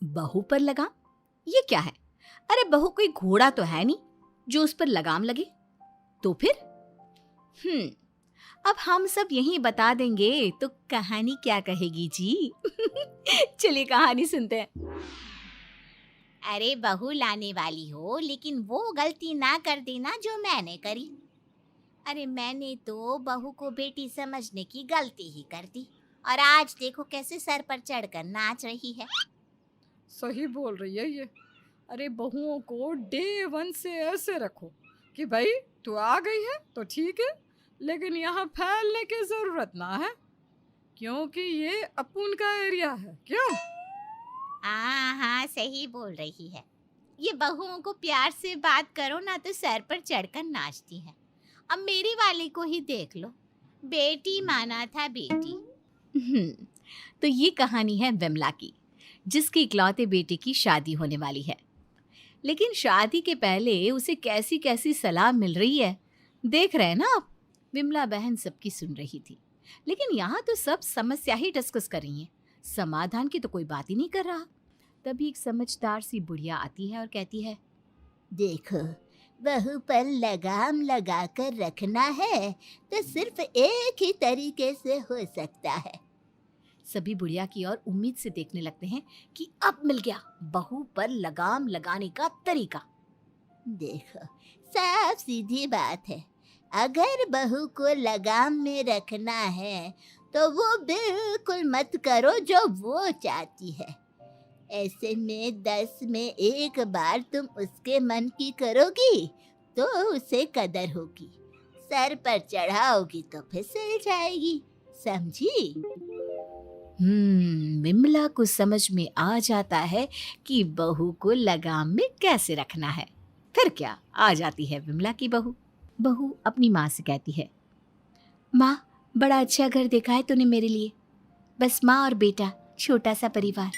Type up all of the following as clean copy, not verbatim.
बहू पर लगाम? ये क्या है? अरे बहू कोई घोड़ा तो है नहीं जो उस पर लगाम लगे। तो फिर अब हम सब यहीं बता देंगे तो कहानी क्या कहेगी जी? चलिए कहानी सुनते हैं। अरे बहू लाने वाली हो लेकिन वो गलती ना कर देना जो मैंने करी। अरे मैंने तो बहू को बेटी समझने की गलती ही कर दी और आज देखो कैसे सर पर चढ़कर नाच रही है। सही बोल रही है ये। अरे बहुओं को डे वन से ऐसे रखो कि भाई तू आ गई है तो ठीक है, लेकिन यहाँ फैलने की जरूरत ना है, क्योंकि ये अपुन का एरिया है। क्यों? हाँ हाँ सही बोल रही है। ये बहुओं को प्यार से बात करो ना तो सर पर चढ़कर नाचती है। अब मेरी वाली को ही देख लो, बेटी माना था बेटी। तो ये कहानी है विमला की, जिसकी इकलौते बेटे की शादी होने वाली है। लेकिन शादी के पहले उसे कैसी कैसी सलाह मिल रही है, देख रहे हैं ना आप। विमला बहन सबकी सुन रही थी, लेकिन यहाँ तो सब समस्या ही डिस्कस कर रही हैं, समाधान की तो कोई बात ही नहीं कर रहा। तभी एक समझदार सी बुढ़िया आती है और कहती है, देखो, बहू पर लगाम लगा कर रखना है तो सिर्फ एक ही तरीके से हो सकता है। सभी बुढ़िया की ओर उम्मीद से देखने लगते हैं कि अब मिल गया बहू पर लगाम लगाने का तरीका। देखो, साफ सीधी बात है, अगर बहू को लगाम में रखना है तो वो बिल्कुल मत करो जो वो चाहती है। ऐसे में 10 में एक बार तुम उसके मन की करोगी तो उसे कदर होगी, सर पर चढ़ाओगी तो फिसल जाएगी, समझी? विमला को समझ में आ जाता है कि बहू को लगाम में कैसे रखना है। फिर क्या, आ जाती है विमला की बहू। बहू अपनी माँ से कहती है, माँ बड़ा अच्छा घर देखा है तूने मेरे लिए, बस माँ और बेटा, छोटा सा परिवार।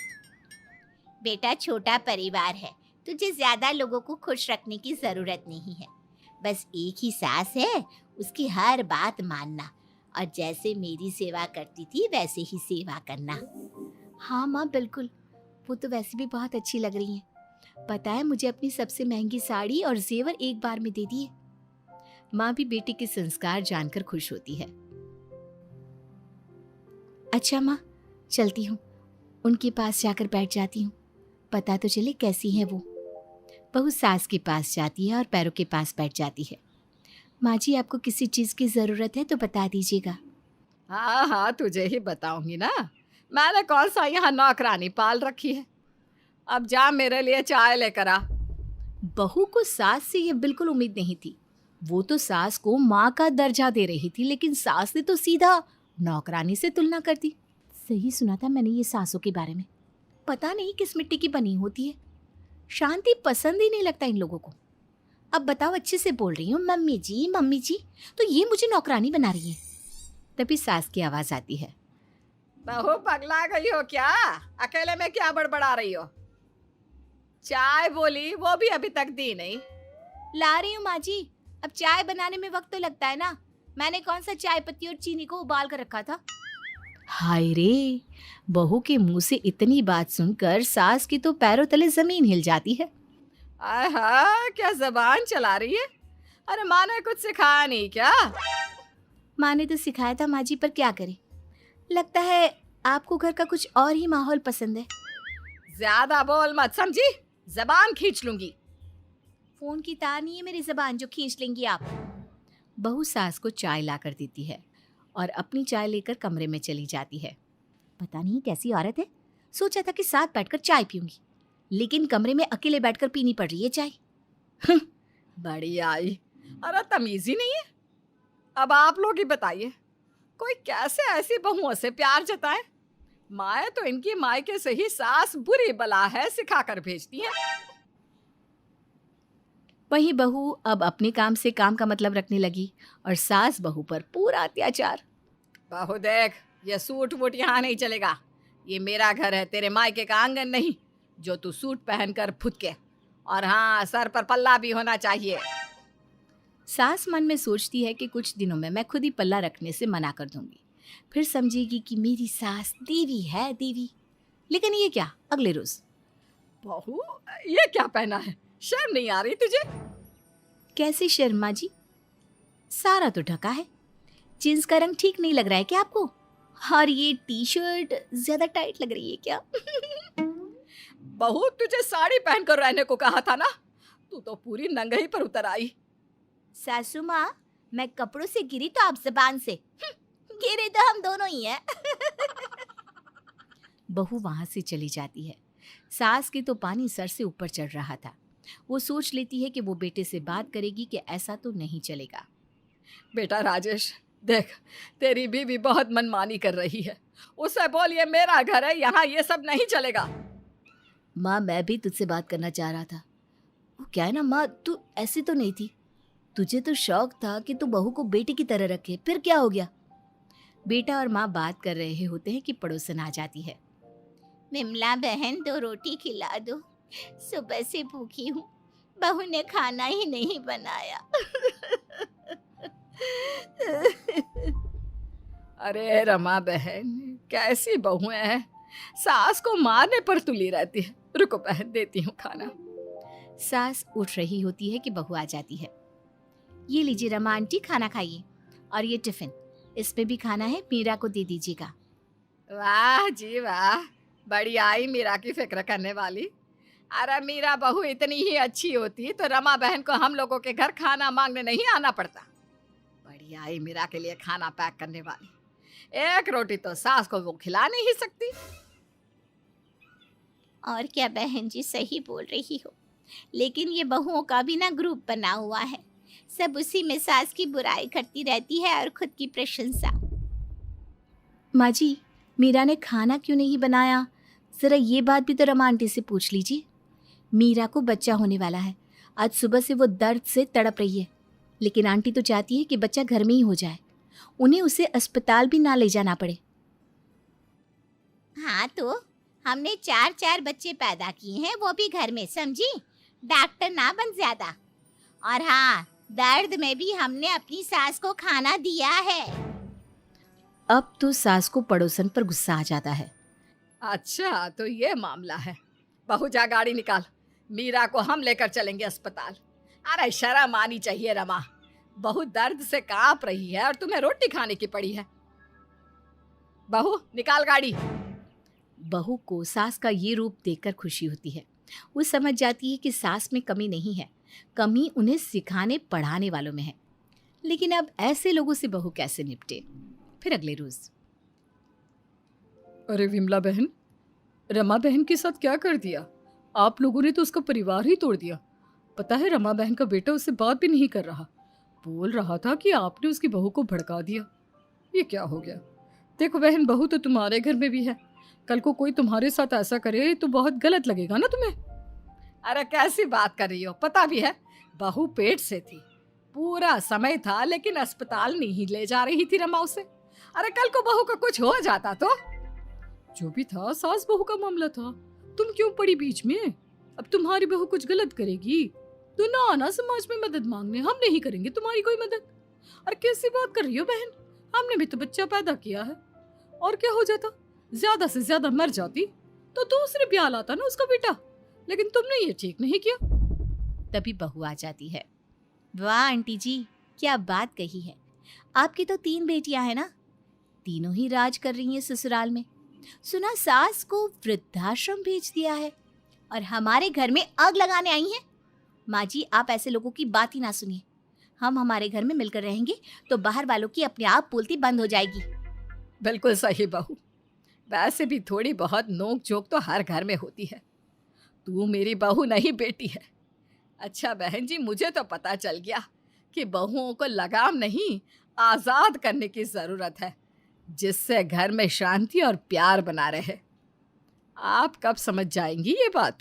बेटा छोटा परिवार है, तुझे ज्यादा लोगों को खुश रखने की जरूरत नहीं है। बस एक ही सास है, उसकी हर बात मानना और जैसे मेरी सेवा करती थी वैसे ही सेवा करना। हाँ माँ बिल्कुल, वो तो वैसे भी बहुत अच्छी लग रही हैं। पता है, मुझे अपनी सबसे महंगी साड़ी और जेवर एक बार में दे दिए। माँ भी बेटी के संस्कार जानकर खुश होती है। अच्छा माँ, चलती हूँ, उनके पास जाकर बैठ जाती हूँ, पता तो चले कैसी है वो। बहू सास के पास जाती है और पैरों के पास बैठ जाती है। माँ जी, आपको किसी चीज़ की ज़रूरत है तो बता दीजिएगा। हाँ हाँ, तुझे ही बताऊंगी ना, मैंने कौन सा यहाँ नौकरानी पाल रखी है। अब जा मेरे लिए चाय लेकर आ। बहू को सास से ये बिल्कुल उम्मीद नहीं थी। वो तो सास को माँ का दर्जा दे रही थी, लेकिन सास ने तो सीधा नौकरानी से तुलना कर दी। सही सुना था मैंने ये सासों के बारे में, पता नहीं किस मिट्टी की बनी होती है। शांति पसंद ही नहीं लगता इन लोगों को। अब बताओ, अच्छे से बोल रही हूँ मम्मी जी, तो ये मुझे नौकरानी बना रही है। तभी सास की आवाज आती है, बहू पगला गई हो क्या? अकेले में क्या बड़बड़ा रही हो? चाय बोली, वो भी अभी तक दी नहीं। ला रही हूँ माँ जी, अब चाय बनाने में वक्त तो लगता है ना, मैंने कौन सा चाय पत्ती और चीनी को उबाल कर रखा था। हाय रे, बहू के मुंह से इतनी बात सुनकर सास की तो पैरों तले जमीन हिल जाती है। आहा, क्या जबान चला रही है? अरे माँ ने कुछ सिखाया नहीं क्या? माँ ने तो सिखाया था माँ जी, पर क्या करे, लगता है आपको घर का कुछ और ही माहौल पसंद है। ज्यादा बोल मत, समझी? जबान खींच लूंगी। फोन की तार नहीं है मेरी जबान जो खींच लेंगी आप। बहू सास को चाय ला कर देती है और अपनी चाय लेकर कमरे में चली जाती है। पता नहीं कैसी औरत है, सोचा था कि साथ बैठकर चाय पीऊंगी, लेकिन कमरे में अकेले बैठकर पीनी पड़ रही है चाय। बड़ी आई, अरे तमीज ही नहीं है। अब आप लोग ही बताइए, कोई कैसे ऐसी बहुओं से प्यार जताए? माए तो इनकी मायके से ही सास बुरी बला है सिखा कर भेजती है। वही बहू अब अपने काम से काम का मतलब रखने लगी और सास बहू पर पूरा अत्याचार। बहू देख, ये सूट वूट यहाँ नहीं चलेगा, ये मेरा घर है, तेरे मायके का आंगन नहीं जो तू सूट पहनकर फुदके। और हाँ, सर पर पल्ला भी होना चाहिए। सास मन में सोचती है कि कुछ दिनों में मैं खुद ही पल्ला रखने से मना कर दूंगी, फिर समझेगी कि मेरी सास देवी है, देवी। लेकिन ये क्या, अगले रोज बहू, ये क्या पहना है? शर्म नहीं आ रही तुझे? कैसी शर्मा जी, सारा तो ढका है। जींस का रंग ठीक नहीं लग रहा है क्या आपको? और ये टी शर्ट ज्यादा टाइट लग रही है क्या? बहू, तुझे साड़ी पहनकर रहने को कहा था ना, तू तो पूरी नंगही पर उतर आई। सासू माँ, मैं कपड़ों से गिरी तो आप जबान से। गिरे तो हम दोनों ही हैं। बहू वहां से चली जाती है। सास के तो पानी सर से ऊपर चढ़ रहा था। वो सोच लेती है कि वो बेटे से बात करेगी कि ऐसा तो नहीं चलेगा। बेटा राजेश, देख, तेरी बीवी बहुत मनमानी कर रही है। उसे बोल ये मेरा घर है, यहाँ ये सब नहीं चलेगा। माँ, मैं भी तुझसे बात करना चाह रहा था। वो क्या है ना माँ, तू ऐसी तो नहीं थी। तुझे तो शौक था कि तू बहू को बेटी की तरह रखे, फिर क्या हो गया? बेटा और माँ बात कर रहे होते हैं कि पड़ोसन आ जाती है। विमला बहन, 2 रोटी खिला दो, सुबह से भूखी हूँ, बहू ने खाना ही नहीं बनाया। अरे रमा बहन, कैसी बहू है, सास को मारने पर तुली रहती है। रुको बहन, देती हूँ खाना। सास उठ रही होती है कि बहू आ जाती है। ये लीजिए रमा आंटी, खाना खाइए। और ये टिफिन, इसमें भी खाना है, मीरा को दे दीजिएगा। वाह जी वाह, बड़ी आई मीरा की फिक्र करने वाली। अरे मीरा बहू इतनी ही अच्छी होती तो रमा बहन को हम लोगों के घर खाना मांगने नहीं आना पड़ता। बड़ी आई मीरा के लिए खाना पैक करने वाली। एक रोटी तो सास को वो खिला नहीं सकती। और क्या बहन जी, सही बोल रही हो। लेकिन ये बहुओं का भी ना ग्रुप बना हुआ है, सब उसी में सास की बुराई करती रहती है और खुद की प्रशंसा। माँ जी, मीरा ने खाना क्यों नहीं बनाया? जरा ये बात भी तो रमा आंटी से पूछ लीजिए। मीरा को बच्चा होने वाला है। आज सुबह से वो दर्द से तड़प रही है, लेकिन आंटी तो चाहती है कि बच्चा घर में ही हो जाए, उन्हें उसे अस्पताल भी ना ले जाना पड़े। हाँ, तो हमने 4-4 बच्चे पैदा किए हैं, वो भी घर में, समझी? डॉक्टर ना बन ज्यादा। और हाँ, दर्द में भी हमने अपनी सास को खाना दिया है। अब तो सास को पड़ोसन पर गुस्सा आ जाता है। अच्छा, तो ये मामला है। बहू, जा गाड़ी निकाल, मीरा को हम लेकर चलेंगे अस्पताल। अरे शर्म आनी चाहिए रमा, बहू दर्द से कांप रही है और तुम्हें रोटी खाने की पड़ी है। बहू, निकाल गाड़ी। बहू को सास का ये रूप देखकर खुशी होती है। वो समझ जाती है कि सास में कमी नहीं है, कमी उन्हें सिखाने पढ़ाने वालों में है। लेकिन अब ऐसे लोगों से बहू कैसे निपटे? फिर अगले रोज। अरे विमला बहन, रमा बहन के साथ क्या कर दिया? आप लोगों ने तो उसका परिवार ही तोड़ दिया। पता है, रमा बहन का बेटा उससे बात भी नहीं कर रहा, बोल रहा था कि आपने उसकी बहू को भड़का दिया। ये क्या हो गया? देखो बहन, बहू तो तुम्हारे घर में भी है, कल को कोई तुम्हारे साथ ऐसा करे तो बहुत गलत लगेगा ना तुम्हें। अरे कैसी बात कर रही हो? पता भी है, बहू पेट से थी, पूरा समय था, लेकिन अस्पताल नहीं ले जा रही थी रमा उसे। अरे कल को बहू का कुछ हो जाता तो? जो भी था, सास बहू का मामला था, तुम क्यों पड़ी बीच में? अब तुम्हारी बहू कुछ गलत करेगी तो ना आना समाज में मदद मांगने, हम नहीं करेंगे तुम्हारी कोई मदद। और कैसी बात कर रही हो बहन, हमने भी तो बच्चा पैदा किया है, और क्या हो जाता? ज्यादा से ज्यादा मर जाती तो दूसरे ब्याह लाता ना उसका बेटा, लेकिन तुमने ये ठीक नहीं किया। तभी बहू आ जाती है। वाह आंटी जी, क्या बात कही है। आपकी तो 3 बेटियां हैं ना, तीनों ही राज कर रही हैं ससुराल में। सुना सास को वृद्धाश्रम भेज दिया है और हमारे घर में आग लगाने आई हैं। माँ जी, आप ऐसे लोगों की बात ही ना सुनिए। हम हमारे घर में मिलकर रहेंगे तो बाहर वालों की अपने आप बोलती बंद हो जाएगी। बिल्कुल सही बहू, वैसे भी थोड़ी बहुत नोक झोंक तो हर घर में होती है। तू मेरी बहू नहीं, बेटी है। अच्छा बहन जी, मुझे तो पता चल गया कि बहुओं को लगाम नहीं, आजाद करने की जरूरत है, जिससे घर में शांति और प्यार बना रहे। आप कब समझ जाएंगी ये बात?